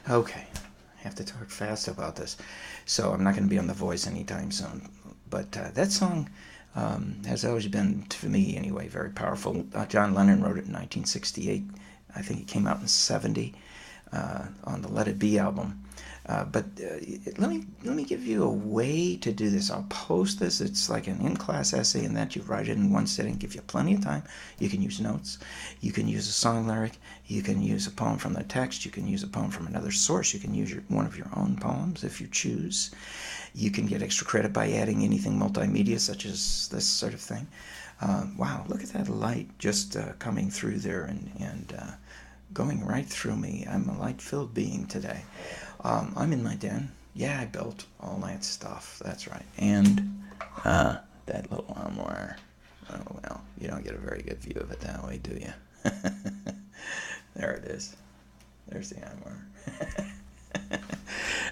Okay, I have to talk fast about this, so I'm not going to be on The Voice anytime soon. But that song has always been, to me anyway, very powerful. John Lennon wrote it in 1968. I think it came out in '70 on the Let It Be album. But let me give you a way to do this. I'll post this. It's like an in-class essay, and that you write it in one sitting. Give you plenty of time. You can use notes. You can use a song lyric. You can use a poem from the text. You can use a poem from another source. You can use one of your own poems if you choose. You can get extra credit by adding anything multimedia, such as this sort of thing. Wow, look at that light just coming through there and going right through me. I'm a light-filled being today. I'm in my den. Yeah, I built all that stuff. That's right. And that little armoire. Oh, well, you don't get a very good view of it that way, do you? There it is. There's the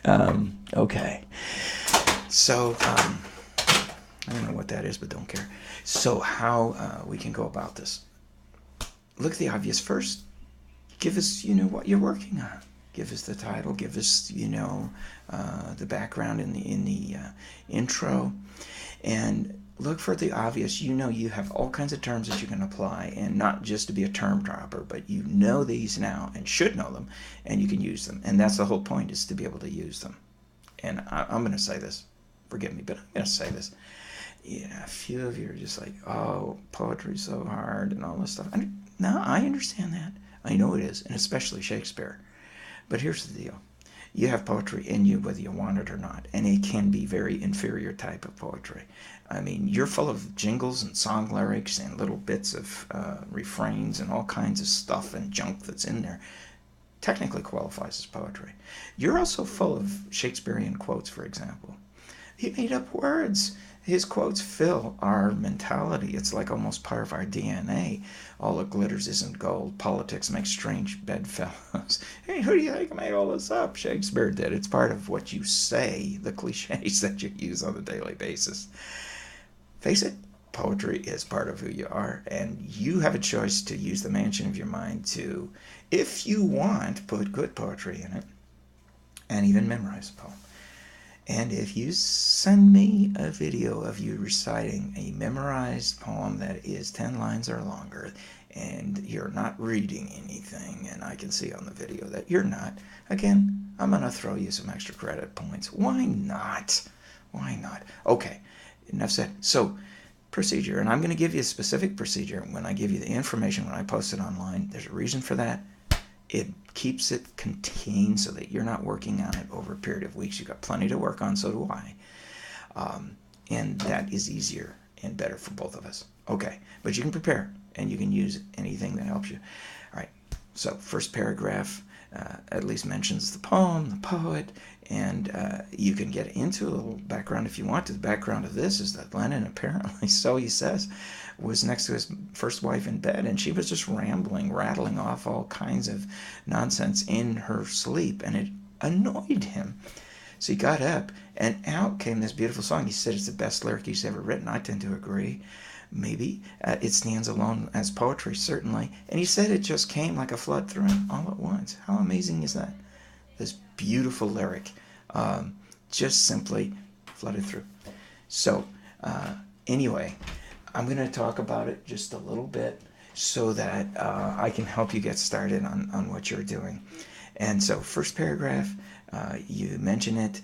armoire. Okay. So, I don't know what that is, but don't care. So, how we can go about this? Look at the obvious first. Give us, what you're working on. Give us the title. Give us, the background in the intro, and look for the obvious. You have all kinds of terms that you can apply, and not just to be a term dropper, but you know these now and should know them, and you can use them. And that's the whole point, is to be able to use them. And I'm going to say this. Forgive me, but I'm going to say this. Yeah, a few of you are just like, oh, poetry's so hard and all this stuff. No, I understand that. I know it is, and especially Shakespeare. But here's the deal. You have poetry in you whether you want it or not, and it can be very inferior type of poetry. I mean, you're full of jingles and song lyrics and little bits of refrains and all kinds of stuff and junk that's in there. Technically qualifies as poetry. You're also full of Shakespearean quotes, for example. He made up words. His quotes fill our mentality. It's like almost part of our DNA. All that glitters isn't gold. Politics makes strange bedfellows. Hey, who do you think made all this up? Shakespeare did. It's part of what you say, the cliches that you use on a daily basis. Face it, poetry is part of who you are, and you have a choice to use the mansion of your mind to, if you want, put good poetry in it, and even memorize a poem. And if you send me a video of you reciting a memorized poem that is 10 lines or longer, and you're not reading anything, and I can see on the video that you're not, again, I'm going to throw you some extra credit points. Why not? Why not? Okay, enough said. So, procedure, and I'm going to give you a specific procedure when I give you the information when I post it online. There's a reason for that. It keeps it contained so that you're not working on it over a period of weeks. You've got plenty to work on, so do I. And that is easier and better for both of us. Okay, but you can prepare, and you can use anything that helps you. All right, so first paragraph at least mentions the poem, the poet, and you can get into a little background if you want to. The background of this is that Lennon, apparently, so he says, was next to his first wife in bed, and she was just rambling, rattling off all kinds of nonsense in her sleep, and it annoyed him. So he got up, and out came this beautiful song. He said it's the best lyric he's ever written. I tend to agree. Maybe it stands alone as poetry, certainly. And he said it just came like a flood through him all at once. How amazing is that? This beautiful lyric just simply flooded through. So, anyway, I'm going to talk about it just a little bit so that I can help you get started on what you're doing. And so, first paragraph, you mention it,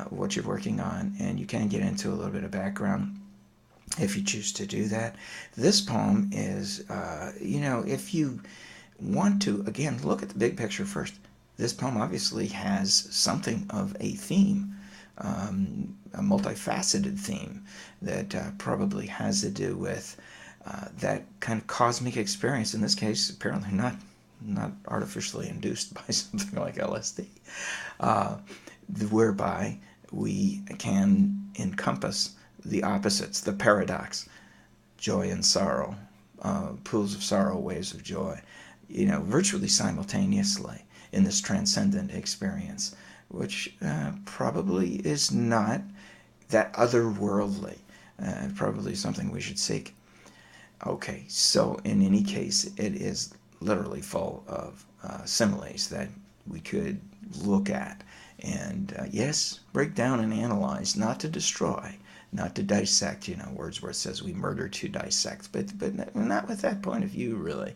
what you're working on, and you can get into a little bit of background if you choose to do that. This poem is, if you want to, again, look at the big picture first. This poem obviously has something of a theme, a multifaceted theme that probably has to do with that kind of cosmic experience. In this case, apparently not artificially induced by something like LSD, whereby we can encompass the opposites, the paradox, joy and sorrow, pools of sorrow, waves of joy, virtually simultaneously in this transcendent experience, which probably is not that otherworldly, probably something we should seek. Okay, so in any case, it is literally full of similes that we could look at. And yes, break down and analyze, not to destroy, not to dissect. Wordsworth says we murder to dissect, but not with that point of view, really,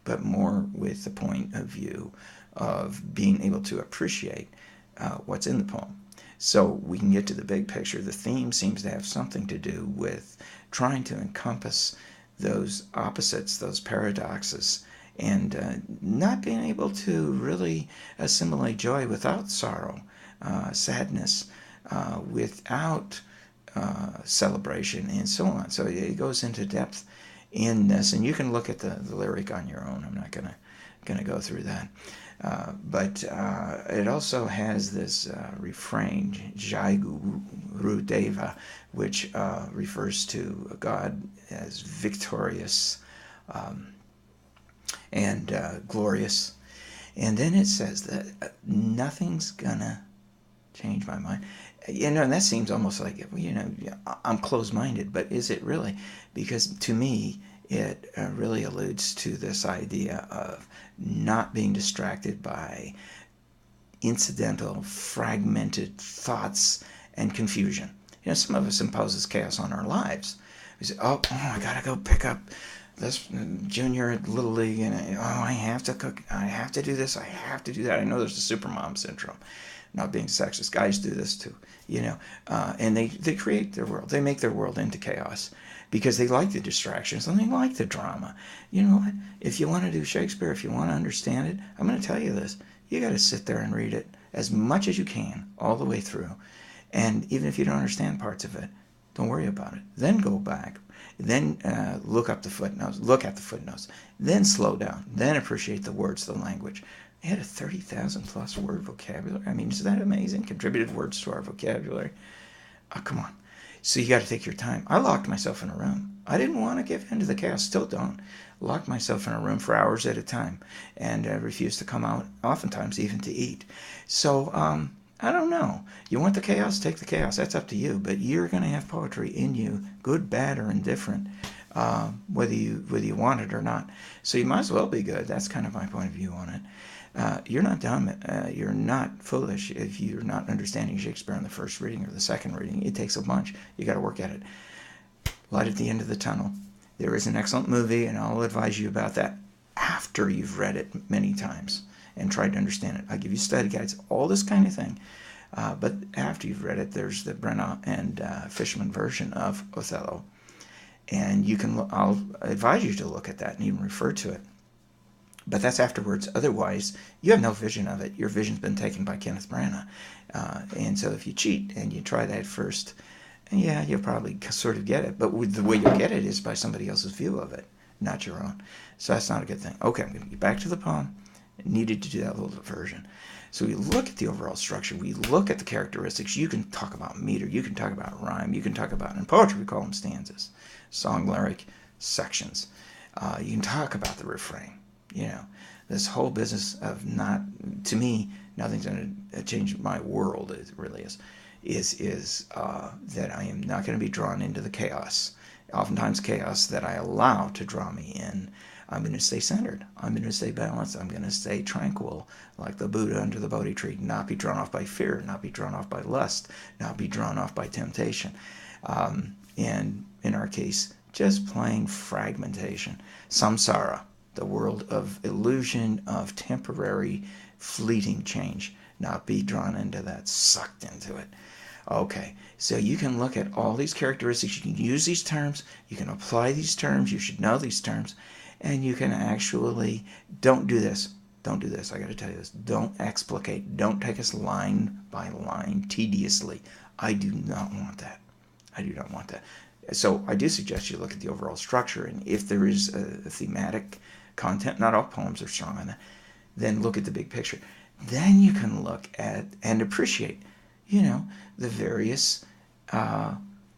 but more with the point of view of being able to appreciate what's in the poem. So we can get to the big picture. The theme seems to have something to do with trying to encompass those opposites, those paradoxes, and not being able to really assimilate joy without sorrow, sadness, without celebration, and so on. So it goes into depth in this, and you can look at the lyric on your own. I'm not gonna go through that. But it also has this refrain, Jai Guru Deva, which refers to God as victorious and glorious. And then it says that nothing's gonna change my mind. And that seems almost like, I'm closed-minded, but is it really? Because to me, it really alludes to this idea of not being distracted by incidental, fragmented thoughts and confusion. Some of us imposes chaos on our lives. We say, oh, I gotta go pick up this junior at Little League, and I have to cook, I have to do this, I have to do that. I know there's the supermom syndrome. Not being sexist, guys do this too, and they create their world. They make their world into chaos because they like the distractions and they like the drama. You know what? If you want to do Shakespeare, if you want to understand it, I'm going to tell you this. You got to sit there and read it as much as you can all the way through. And even if you don't understand parts of it, don't worry about it. Then go back. Then look at the footnotes. Then slow down. Then appreciate the words, the language. It had a 30,000 plus word vocabulary. I mean, is that amazing? Contributed words to our vocabulary. Oh, come on. So you got to take your time. I locked myself in a room. I didn't want to give in to the chaos. Still don't. Locked myself in a room for hours at a time and refused to come out, oftentimes even to eat. So I don't know. You want the chaos? Take the chaos. That's up to you. But you're going to have poetry in you, good, bad, or indifferent, whether you want it or not. So you might as well be good. That's kind of my point of view on it. You're not dumb. You're not foolish if you're not understanding Shakespeare in the first reading or the second reading. It takes a bunch. You got to work at it. Light at the end of the tunnel. There is an excellent movie, and I'll advise you about that after you've read it many times and tried to understand it. I'll give you study guides, all this kind of thing. But after you've read it, there's the Brenna and Fishman version of Othello. And I'll advise you to look at that and even refer to it. But that's afterwards. Otherwise, you have no vision of it. Your vision's been taken by Kenneth Branagh. And so if you cheat and you try that first, yeah, you'll probably sort of get it. But the way you'll get it is by somebody else's view of it, not your own. So that's not a good thing. Okay, I'm going to get back to the poem. I needed to do that little diversion. So we look at the overall structure. We look at the characteristics. You can talk about meter. You can talk about rhyme. You can talk about, in poetry, we call them stanzas, song, lyric, sections. You can talk about the refrain. This whole business of to me, nothing's going to change my world, it really is that I am not going to be drawn into the chaos. Oftentimes chaos that I allow to draw me in. I'm going to stay centered. I'm going to stay balanced. I'm going to stay tranquil, like the Buddha under the Bodhi tree, not be drawn off by fear, not be drawn off by lust, not be drawn off by temptation. And in our case, just plain fragmentation, samsara. The world of illusion, of temporary, fleeting change, not be drawn into that, sucked into it. Okay, so you can look at all these characteristics. You can use these terms. You can apply these terms. You should know these terms. And you can actually, don't do this. Don't do this. I got to tell you this. Don't explicate. Don't take us line by line tediously. I do not want that. I do not want that. So I do suggest you look at the overall structure. And if there is a thematic content, not all poems are strong on that, then look at the big picture. Then you can look at and appreciate, the various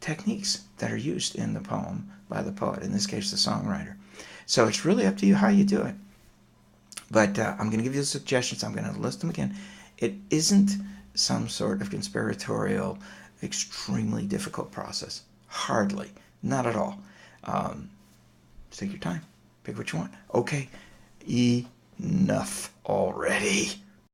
techniques that are used in the poem by the poet, in this case the songwriter. So it's really up to you how you do it. But I'm going to give you the suggestions. I'm going to list them again. It isn't some sort of conspiratorial, extremely difficult process. Hardly. Not at all. Take your time. Pick what you want. Okay, enough already.